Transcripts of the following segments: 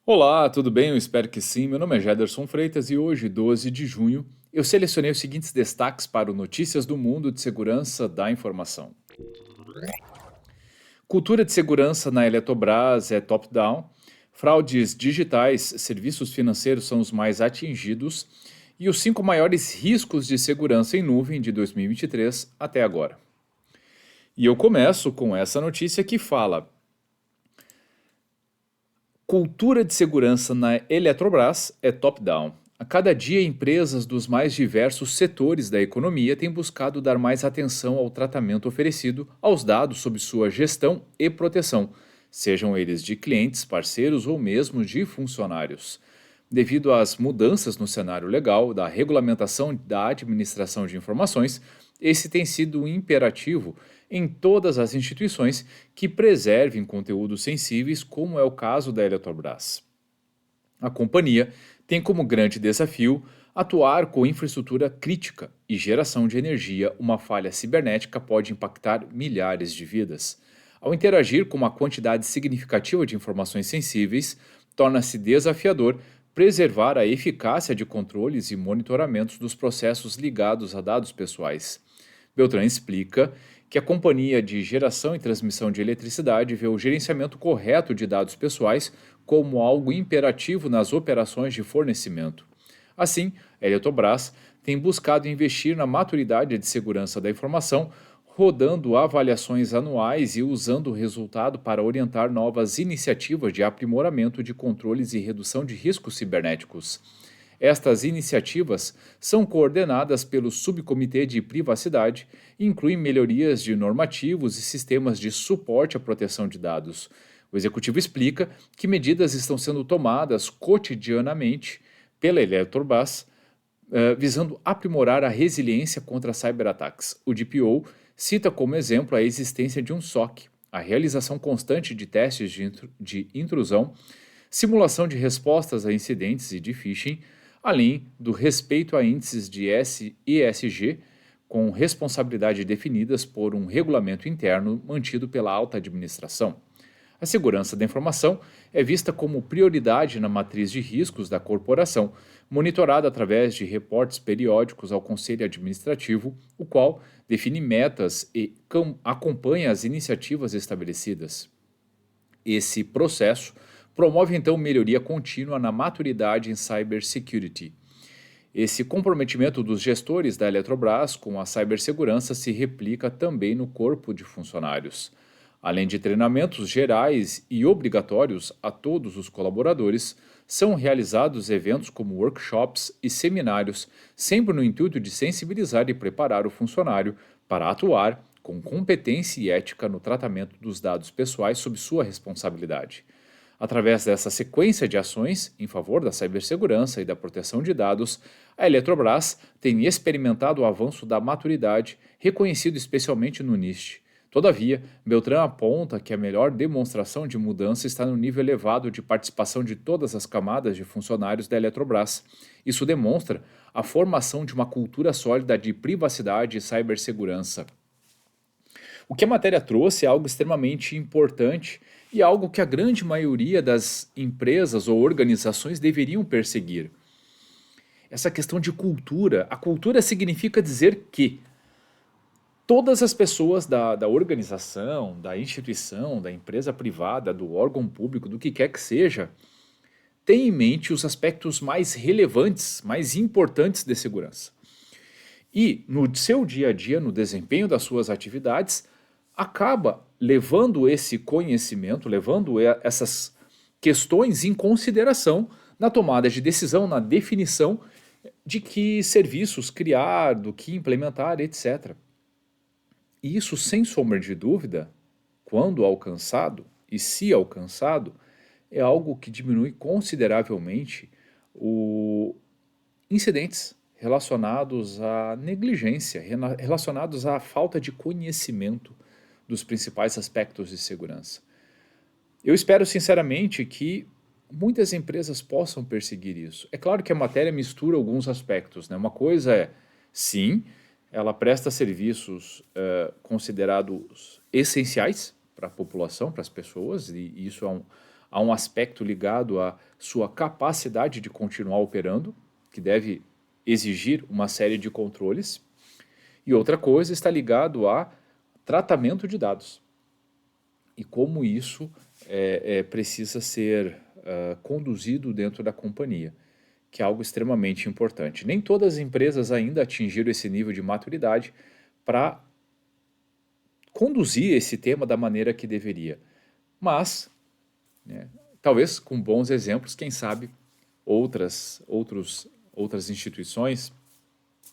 Olá, tudo bem? Eu espero que sim. Meu nome é Jederson Freitas e hoje, 12 de junho, eu selecionei os seguintes destaques para o Notícias do Mundo de Segurança da Informação. Cultura de segurança na Eletrobras é top-down, fraudes digitais, serviços financeiros são os mais atingidos e os cinco maiores riscos de segurança em nuvem de 2023 até agora. E eu começo com essa notícia que fala: cultura de segurança na Eletrobras é top-down. A cada dia, empresas dos mais diversos setores da economia têm buscado dar mais atenção ao tratamento oferecido aos dados sob sua gestão e proteção, sejam eles de clientes, parceiros ou mesmo de funcionários. Devido às mudanças no cenário legal da regulamentação da administração de informações, esse tem sido um imperativo em todas as instituições que preservem conteúdos sensíveis, como é o caso da Eletrobras. A companhia tem como grande desafio atuar com infraestrutura crítica e geração de energia. Uma falha cibernética pode impactar milhares de vidas. Ao interagir com uma quantidade significativa de informações sensíveis, torna-se desafiador preservar a eficácia de controles e monitoramentos dos processos ligados a dados pessoais. Beltrán explica que a companhia de geração e transmissão de eletricidade vê o gerenciamento correto de dados pessoais como algo imperativo nas operações de fornecimento. Assim, a Eletrobras tem buscado investir na maturidade de segurança da informação, rodando avaliações anuais e usando o resultado para orientar novas iniciativas de aprimoramento de controles e redução de riscos cibernéticos. Estas iniciativas são coordenadas pelo Subcomitê de Privacidade e incluem melhorias de normativos e sistemas de suporte à proteção de dados. O executivo explica que medidas estão sendo tomadas cotidianamente pela Eletrobras, visando aprimorar a resiliência contra cyberataques. O DPO cita como exemplo a existência de um SOC, a realização constante de testes de intrusão, simulação de respostas a incidentes e de phishing, além do respeito a índices de ESG com responsabilidade definidas por um regulamento interno mantido pela alta administração. A segurança da informação é vista como prioridade na matriz de riscos da corporação, monitorada através de reportes periódicos ao Conselho Administrativo, o qual define metas e acompanha as iniciativas estabelecidas. Esse processo promove então melhoria contínua na maturidade em cybersecurity. Esse comprometimento dos gestores da Eletrobras com a cibersegurança se replica também no corpo de funcionários. Além de treinamentos gerais e obrigatórios a todos os colaboradores, são realizados eventos como workshops e seminários, sempre no intuito de sensibilizar e preparar o funcionário para atuar com competência e ética no tratamento dos dados pessoais sob sua responsabilidade. Através dessa sequência de ações em favor da cibersegurança e da proteção de dados, a Eletrobras tem experimentado o avanço da maturidade, reconhecido especialmente no NIST. Todavia, Beltrán aponta que a melhor demonstração de mudança está no nível elevado de participação de todas as camadas de funcionários da Eletrobras. Isso demonstra a formação de uma cultura sólida de privacidade e cibersegurança. O que a matéria trouxe é algo extremamente importante e algo que a grande maioria das empresas ou organizações deveriam perseguir. Essa questão de cultura. A cultura significa dizer que todas as pessoas da organização, da instituição, da empresa privada, do órgão público, do que quer que seja, têm em mente os aspectos mais relevantes, mais importantes de segurança. E no seu dia a dia, no desempenho das suas atividades, acaba levando esse conhecimento, levando essas questões em consideração na tomada de decisão, na definição de que serviços criar, do que implementar, etc. E isso, sem sombra de dúvida, quando alcançado, e se alcançado, é algo que diminui consideravelmente os incidentes relacionados à negligência, relacionados à falta de conhecimento dos principais aspectos de segurança. Eu espero sinceramente que muitas empresas possam perseguir isso. É claro que a matéria mistura alguns aspectos, né? Uma coisa é, sim, ela presta serviços considerados essenciais para a população, para as pessoas, e isso há um aspecto ligado à sua capacidade de continuar operando, que deve exigir uma série de controles, e outra coisa está ligado a tratamento de dados e como isso precisa ser conduzido dentro da companhia, que é algo extremamente importante. Nem todas as empresas ainda atingiram esse nível de maturidade para conduzir esse tema da maneira que deveria. Mas, né, talvez com bons exemplos, quem sabe outras instituições,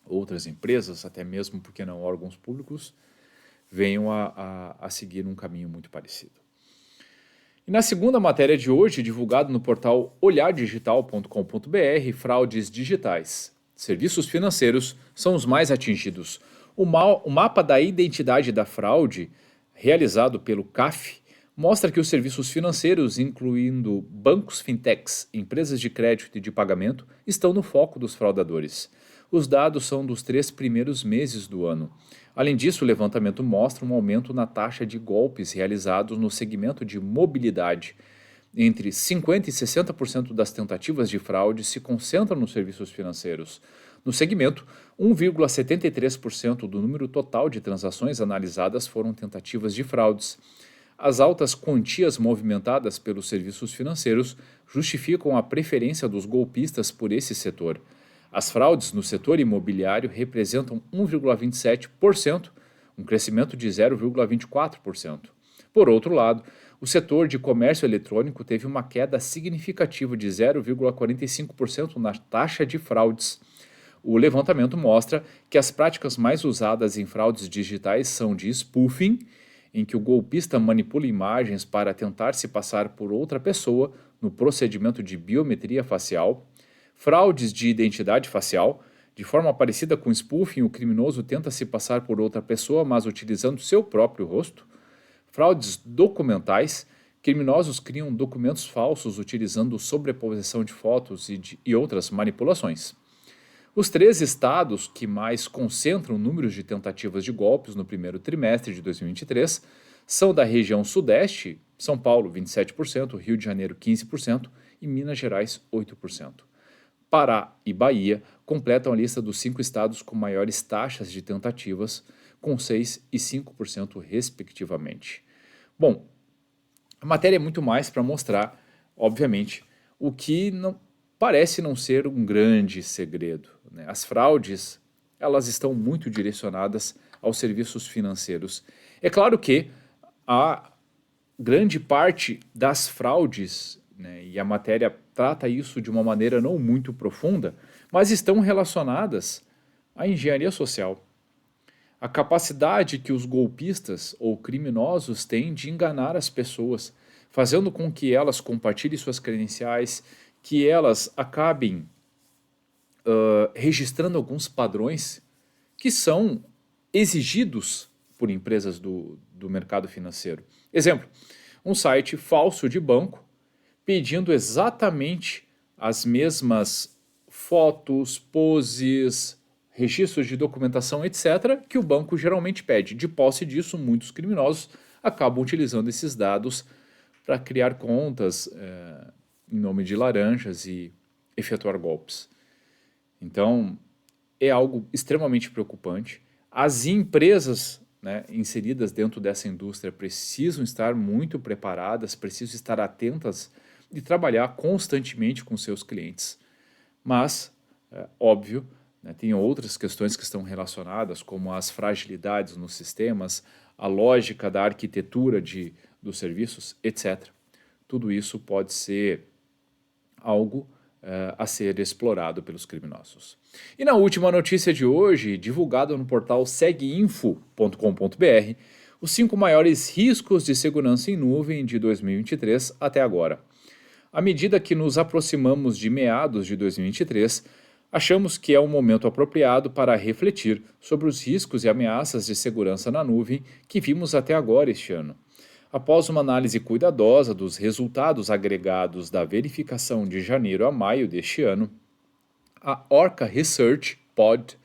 outras empresas, até mesmo, porque não, órgãos públicos, venham a seguir um caminho muito parecido. E na segunda matéria de hoje, divulgado no portal olhardigital.com.br, fraudes digitais. Serviços financeiros são os mais atingidos. O mapa da identidade da fraude, realizado pelo CAF, mostra que os serviços financeiros, incluindo bancos, fintechs, empresas de crédito e de pagamento, estão no foco dos fraudadores. Os dados são dos 3 primeiros meses do ano. Além disso, o levantamento mostra um aumento na taxa de golpes realizados no segmento de mobilidade. Entre 50% e 60% das tentativas de fraude se concentram nos serviços financeiros. No segmento, 1,73% do número total de transações analisadas foram tentativas de fraudes. As altas quantias movimentadas pelos serviços financeiros justificam a preferência dos golpistas por esse setor. As fraudes no setor imobiliário representam 1,27%, um crescimento de 0,24%. Por outro lado, o setor de comércio eletrônico teve uma queda significativa de 0,45% na taxa de fraudes. O levantamento mostra que as práticas mais usadas em fraudes digitais são de spoofing, em que o golpista manipula imagens para tentar se passar por outra pessoa no procedimento de biometria facial, fraudes de identidade facial. De forma parecida com spoofing, o criminoso tenta se passar por outra pessoa, mas utilizando seu próprio rosto. Fraudes documentais. Criminosos criam documentos falsos utilizando sobreposição de fotos e outras manipulações. Os 3 estados que mais concentram números de tentativas de golpes no primeiro trimestre de 2023 são da região Sudeste, São Paulo 27%, Rio de Janeiro 15% e Minas Gerais 8%. Pará e Bahia completam a lista dos 5 estados com maiores taxas de tentativas, com 6% e 5% respectivamente. Bom, a matéria é muito mais para mostrar, obviamente, o que parece não ser um grande segredo, né? As fraudes, elas estão muito direcionadas aos serviços financeiros. É claro que a grande parte das fraudes, né, e a matéria trata isso de uma maneira não muito profunda, mas estão relacionadas à engenharia social. A capacidade que os golpistas ou criminosos têm de enganar as pessoas, fazendo com que elas compartilhem suas credenciais, que elas acabem registrando alguns padrões que são exigidos por empresas do mercado financeiro. Exemplo, um site falso de banco pedindo exatamente as mesmas fotos, poses, registros de documentação, etc., que o banco geralmente pede. De posse disso, muitos criminosos acabam utilizando esses dados para criar contas em nome de laranjas e efetuar golpes. Então, é algo extremamente preocupante. As empresas, né, inseridas dentro dessa indústria precisam estar muito preparadas, precisam estar atentas e trabalhar constantemente com seus clientes. Mas, óbvio, né, tem outras questões que estão relacionadas, como as fragilidades nos sistemas, a lógica da arquitetura dos serviços, etc. Tudo isso pode ser algo a ser explorado pelos criminosos. E na última notícia de hoje, divulgada no portal seguinfo.com.br, os 5 maiores riscos de segurança em nuvem de 2023 até agora. À medida que nos aproximamos de meados de 2023, achamos que é um momento apropriado para refletir sobre os riscos e ameaças de segurança na nuvem que vimos até agora este ano. Após uma análise cuidadosa dos resultados agregados da verificação de janeiro a maio deste ano, a Orca Research Pod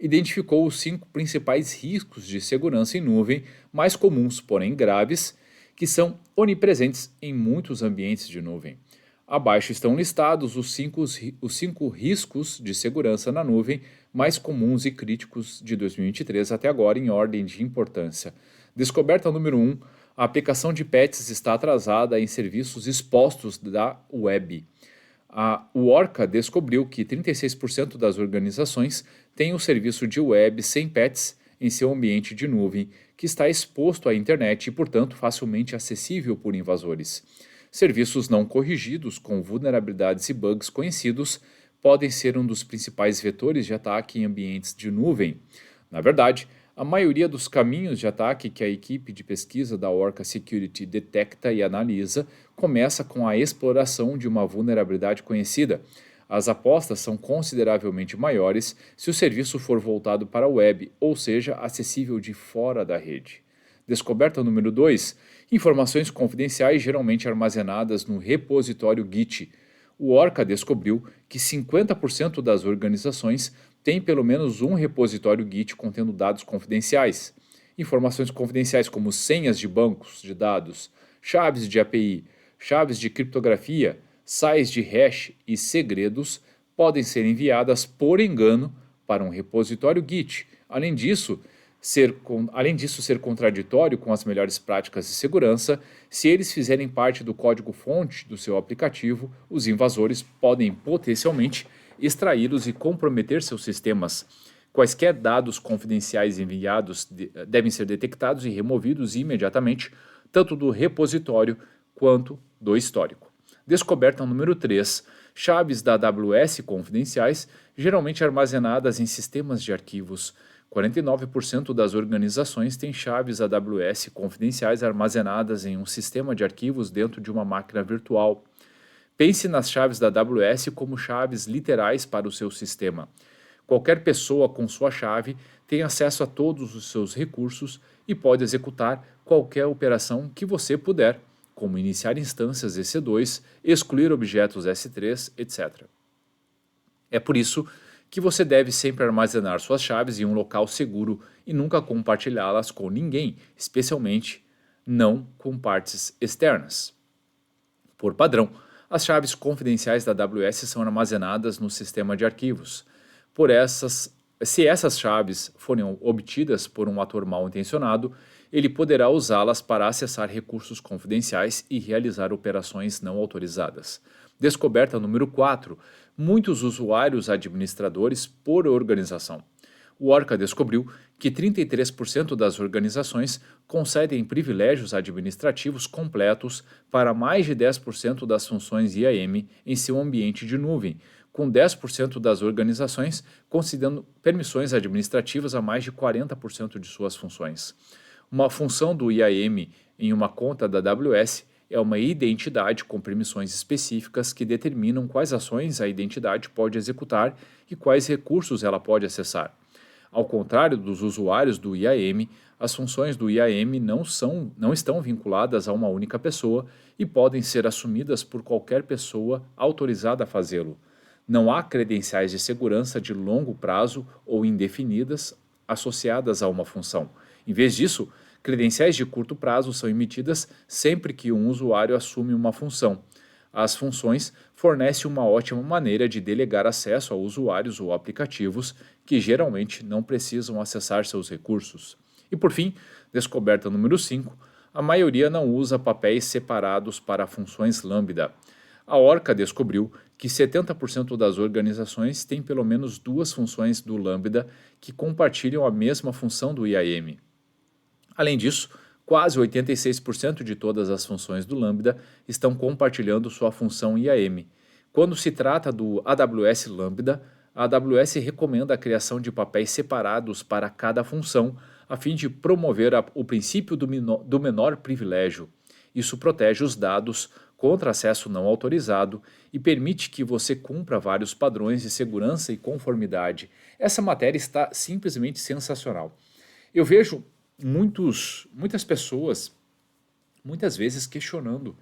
identificou os 5 principais riscos de segurança em nuvem mais comuns, porém graves, que são onipresentes em muitos ambientes de nuvem. Abaixo estão listados os cinco riscos de segurança na nuvem mais comuns e críticos de 2023 até agora em ordem de importância. Descoberta número 1. A aplicação de patches está atrasada em serviços expostos da web. O Orca descobriu que 36% das organizações têm um serviço de web sem patches em seu ambiente de nuvem, que está exposto à internet e, portanto, facilmente acessível por invasores. Serviços não corrigidos com vulnerabilidades e bugs conhecidos podem ser um dos principais vetores de ataque em ambientes de nuvem. Na verdade, a maioria dos caminhos de ataque que a equipe de pesquisa da Orca Security detecta e analisa começa com a exploração de uma vulnerabilidade conhecida. As apostas são consideravelmente maiores se o serviço for voltado para a web, ou seja, acessível de fora da rede. Descoberta número 2. Informações confidenciais geralmente armazenadas no repositório Git. O Orca descobriu que 50% das organizações têm pelo menos um repositório Git contendo dados confidenciais. Informações confidenciais como senhas de bancos de dados, chaves de API, chaves de criptografia, sais de hash e segredos podem ser enviadas por engano para um repositório Git. Além disso, ser contraditório com as melhores práticas de segurança, se eles fizerem parte do código-fonte do seu aplicativo, os invasores podem potencialmente extraí-los e comprometer seus sistemas. Quaisquer dados confidenciais enviados devem ser detectados e removidos imediatamente, tanto do repositório quanto do histórico. Descoberta número 3. Chaves da AWS confidenciais, geralmente armazenadas em sistemas de arquivos. 49% das organizações têm chaves AWS confidenciais armazenadas em um sistema de arquivos dentro de uma máquina virtual. Pense nas chaves da AWS como chaves literais para o seu sistema. Qualquer pessoa com sua chave tem acesso a todos os seus recursos e pode executar qualquer operação que você puder, como iniciar instâncias EC2, excluir objetos S3, etc. É por isso que você deve sempre armazenar suas chaves em um local seguro e nunca compartilhá-las com ninguém, especialmente não com partes externas. Por padrão, as chaves confidenciais da AWS são armazenadas no sistema de arquivos. Se essas chaves forem obtidas por um ator mal intencionado, ele poderá usá-las para acessar recursos confidenciais e realizar operações não autorizadas. Descoberta número 4. Muitos usuários administradores por organização. O Orca descobriu que 33% das organizações concedem privilégios administrativos completos para mais de 10% das funções IAM em seu ambiente de nuvem, com 10% das organizações concedendo permissões administrativas a mais de 40% de suas funções. Uma função do IAM em uma conta da AWS é uma identidade com permissões específicas que determinam quais ações a identidade pode executar e quais recursos ela pode acessar. Ao contrário dos usuários do IAM, as funções do IAM não estão vinculadas a uma única pessoa e podem ser assumidas por qualquer pessoa autorizada a fazê-lo. Não há credenciais de segurança de longo prazo ou indefinidas associadas a uma função. Em vez disso, credenciais de curto prazo são emitidas sempre que um usuário assume uma função. As funções fornecem uma ótima maneira de delegar acesso a usuários ou aplicativos que geralmente não precisam acessar seus recursos. E por fim, descoberta número 5, a maioria não usa papéis separados para funções Lambda. A Orca descobriu que 70% das organizações têm pelo menos duas funções do Lambda que compartilham a mesma função do IAM. Além disso, quase 86% de todas as funções do Lambda estão compartilhando sua função IAM. Quando se trata do AWS Lambda, a AWS recomenda a criação de papéis separados para cada função, a fim de promover o princípio do menor privilégio. Isso protege os dados contra acesso não autorizado e permite que você cumpra vários padrões de segurança e conformidade. Essa matéria está simplesmente sensacional. Eu vejo muitas pessoas, muitas vezes questionando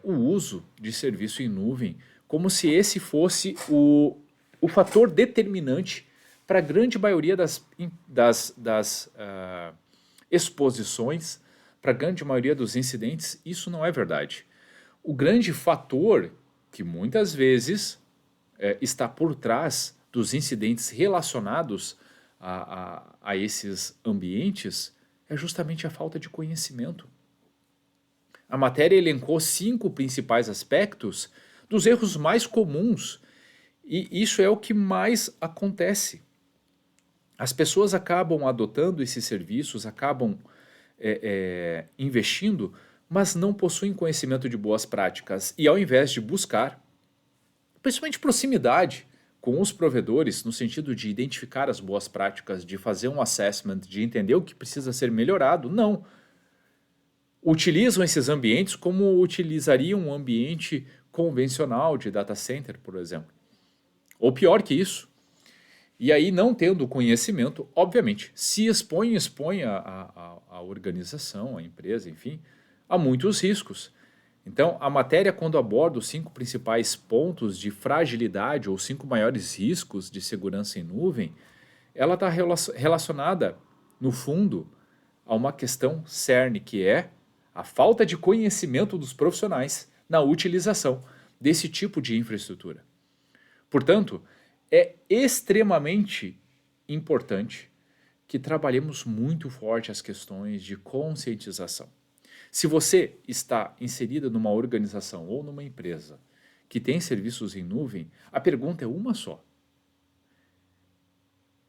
o uso de serviço em nuvem, como se esse fosse o fator determinante para a grande maioria das exposições, para a grande maioria dos incidentes, isso não é verdade. O grande fator que muitas vezes está por trás dos incidentes relacionados a esses ambientes é justamente a falta de conhecimento. A matéria elencou 5 principais aspectos dos erros mais comuns, e isso é o que mais acontece. As pessoas acabam adotando esses serviços, acabam investindo, mas não possuem conhecimento de boas práticas. E ao invés de buscar, principalmente proximidade com os provedores, no sentido de identificar as boas práticas, de fazer um assessment, de entender o que precisa ser melhorado, não. Utilizam esses ambientes como utilizariam um ambiente convencional de data center, por exemplo. Ou pior que isso. E aí, não tendo conhecimento, obviamente, se expõe a organização, a empresa, enfim, a muitos riscos. Então, a matéria, quando aborda os 5 principais pontos de fragilidade ou 5 maiores riscos de segurança em nuvem, ela está relacionada, no fundo, a uma questão cerne, que é a falta de conhecimento dos profissionais na utilização desse tipo de infraestrutura. Portanto, é extremamente importante que trabalhemos muito forte as questões de conscientização. Se você está inserida numa organização ou numa empresa que tem serviços em nuvem, a pergunta é uma só.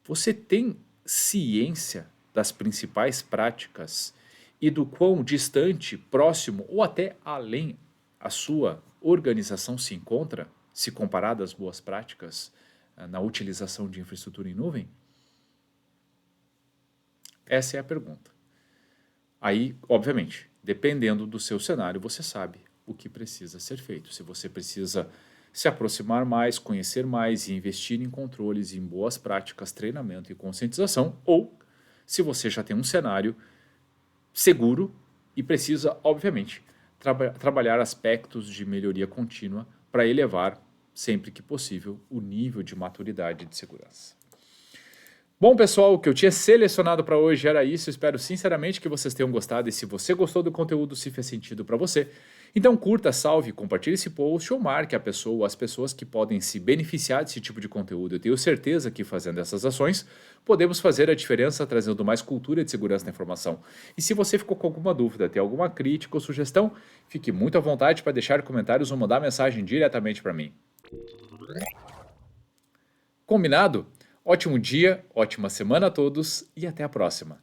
Você tem ciência das principais práticas e do quão distante, próximo ou até além a sua organização se encontra, se comparada às boas práticas na utilização de infraestrutura em nuvem? Essa é a pergunta. Aí, obviamente, dependendo do seu cenário, você sabe o que precisa ser feito. Se você precisa se aproximar mais, conhecer mais e investir em controles, em boas práticas, treinamento e conscientização, ou se você já tem um cenário seguro e precisa, obviamente, trabalhar aspectos de melhoria contínua para elevar, sempre que possível, o nível de maturidade de segurança. Bom, pessoal, o que eu tinha selecionado para hoje era isso. Espero sinceramente que vocês tenham gostado, e se você gostou do conteúdo, se fez sentido para você, então curta, salve, compartilhe esse post ou marque a pessoa ou as pessoas que podem se beneficiar desse tipo de conteúdo. Eu tenho certeza que fazendo essas ações, podemos fazer a diferença trazendo mais cultura de segurança da informação. E se você ficou com alguma dúvida, tem alguma crítica ou sugestão, fique muito à vontade para deixar comentários ou mandar mensagem diretamente para mim. Combinado? Ótimo dia, ótima semana a todos e até a próxima.